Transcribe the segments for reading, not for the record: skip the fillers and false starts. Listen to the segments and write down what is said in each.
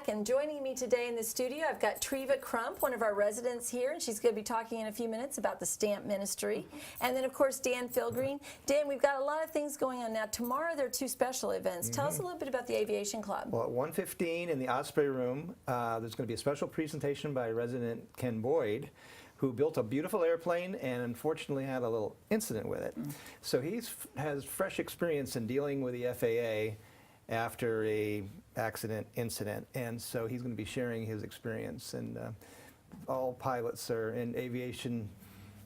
back, and joining me today in the studio, I've got Treva Crump, one of our residents here, and she's going to be talking in a few minutes about the Stamp Ministry. And then, of course, Dan Filgreen. Dan, we've got a lot of things going on now. Tomorrow, there are two special events. Tell us a little bit about the Aviation Club. Well, at 1:15 in the Osprey Room, there's going to be a special presentation by resident Ken Boyd, who built a beautiful airplane and unfortunately had a little incident with it. So he has fresh experience in dealing with the FAA after a accident incident, and so he's going to be sharing his experience. And all pilots and aviation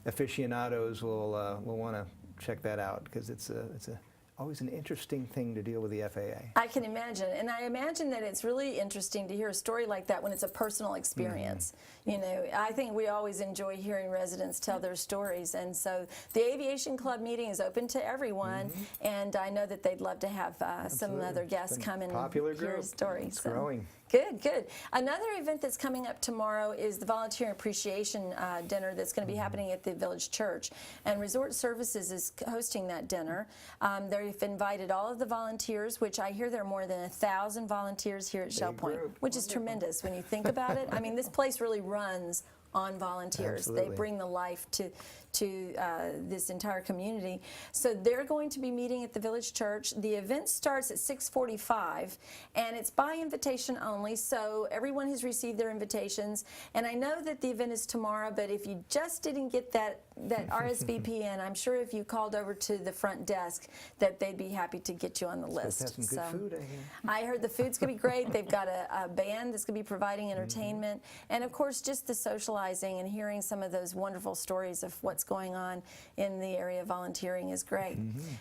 aficionados will want to check that out, because it's always an interesting thing to deal with the FAA. I can imagine, and I imagine that it's really interesting to hear a story like that when it's a personal experience. You know, I think we always enjoy hearing residents tell their stories, and so the Aviation Club meeting is open to everyone, and I know that they'd love to have some other guests come and hear a story. It's growing. Good, good. Another event that's coming up tomorrow is the Volunteer Appreciation Dinner that's going to be happening at the Village Church. And Resort Services is hosting that dinner. They've invited all of the volunteers, which I hear there are more than 1,000 volunteers here at Shell Point, which is tremendous when you think about it. I mean, this place really runs on volunteers. Absolutely. They bring the life to this entire community. So they're going to be meeting at the Village Church. The event starts at 6:45, and it's by invitation only, so everyone has received their invitations. And I know that the event is tomorrow, but if you just didn't get that RSVP in, I'm sure if you called over to the front desk that they'd be happy to get you on the list. Have some good food, I hear. I heard the food's going to be great. They've got a band that's going to be providing entertainment. And, of course, just the socializing and hearing some of those wonderful stories of what's going on in the area of volunteering is great.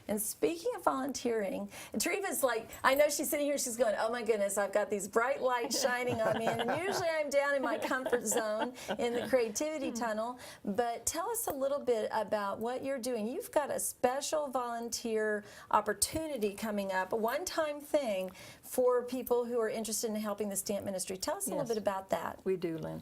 And speaking of volunteering, Treva's like, I know she's sitting here, she's going, oh my goodness, I've got these bright lights shining on me, and usually I'm down in my comfort zone in the creativity tunnel. But tell us a little bit about what you're doing. You've got a special volunteer opportunity coming up, a one-time thing for people who are interested in helping the Stamp Ministry. Tell us a little bit about that. We do, Lynn.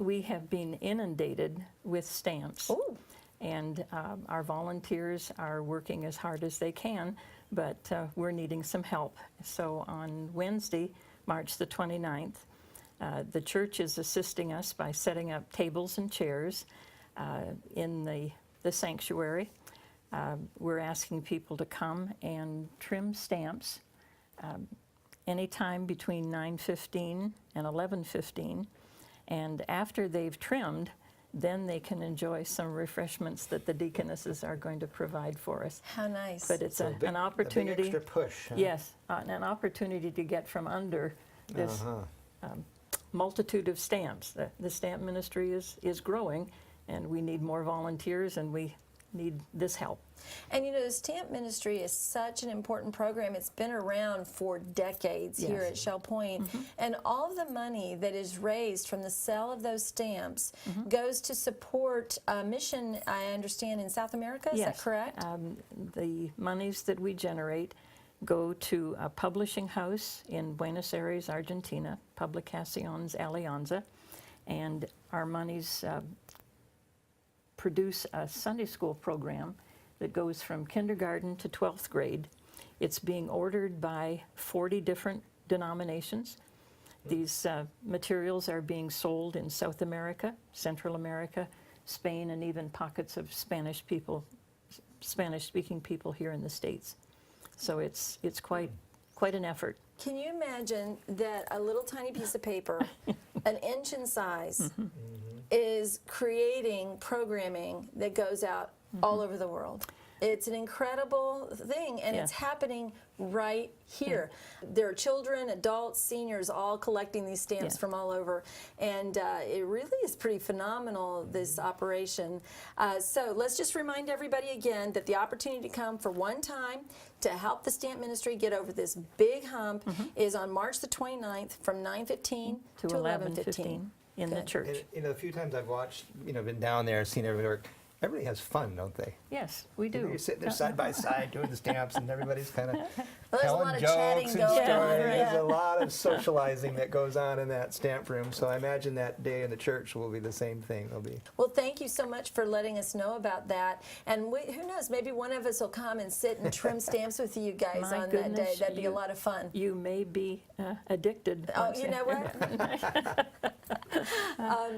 We have been inundated with stamps. Ooh. And our volunteers are working as hard as they can, but we're needing some help. So on Wednesday, March the 29th, the church is assisting us by setting up tables and chairs in the sanctuary. We're asking people to come and trim stamps anytime between 9:15 and 11:15. And after they've trimmed, then they can enjoy some refreshments that the deaconesses are going to provide for us. How nice. But it's an opportunity. A big extra push. Huh? Yes, an opportunity to get from under this multitude of stamps. The Stamp Ministry is growing, and we need more volunteers, and we need this help. And you know, the Stamp Ministry is such an important program. It's been around for decades here at Shell Point. And all of the money that is raised from the sale of those stamps goes to support a mission, I understand, in South America. Is that correct? The monies that we generate go to a publishing house in Buenos Aires, Argentina, Publicaciones Alianza. And our monies produce a Sunday school program that goes from kindergarten to 12th grade. It's being ordered by 40 different denominations. These materials are being sold in South America, Central America, Spain, and even pockets of Spanish-speaking people here in the States. So it's quite an effort. Can you imagine that a little tiny piece of paper, an inch in size, is creating programming that goes out all over the world? It's an incredible thing, and it's happening right here. There are children, adults, seniors all collecting these stamps from all over, and it really is pretty phenomenal, this operation. So let's just remind everybody again that the opportunity to come for one time to help the Stamp Ministry get over this big hump is on March the 29th from 9:15 to 11:15 in the church. And, you know, the few times I've watched, been down there, seen everybody work, everybody has fun, don't they? Yes, we do. You're sitting there side by side doing the stamps, and everybody's kind of Well, there's a lot telling of jokes chatting and going stories. on. There's Yeah. a lot of socializing that goes on in that stamp room. So I imagine that day in the church will be the same thing. It'll be. Well, thank you so much for letting us know about that. And who knows, maybe one of us will come and sit and trim stamps with you guys My on that day. goodness, That'd be a lot of fun. You may be addicted. Oh, once you know what?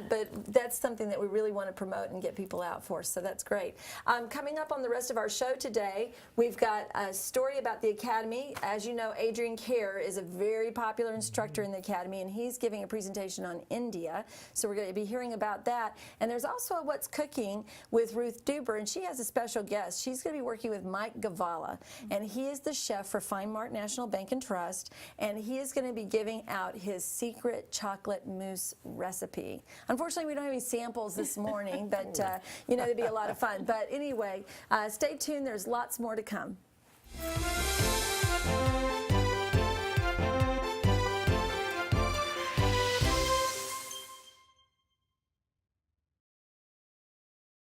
But that's something that we really want to promote and get people out for, so that's great. Coming up on the rest of our show today, we've got a story about the Academy. As you know, Adrian Kerr is a very popular instructor in the Academy, and he's giving a presentation on India, so we're going to be hearing about that. And there's also a What's Cooking with Ruth Duber, and she has a special guest. She's going to be working with Mike Gavala, and he is the chef for Fine Mart National Bank and Trust, and he is going to be giving out his secret chocolate mousse recipe. Unfortunately, we don't have any samples this morning, but you know, it'd be a lot of fun. But anyway, stay tuned. There's lots more to come.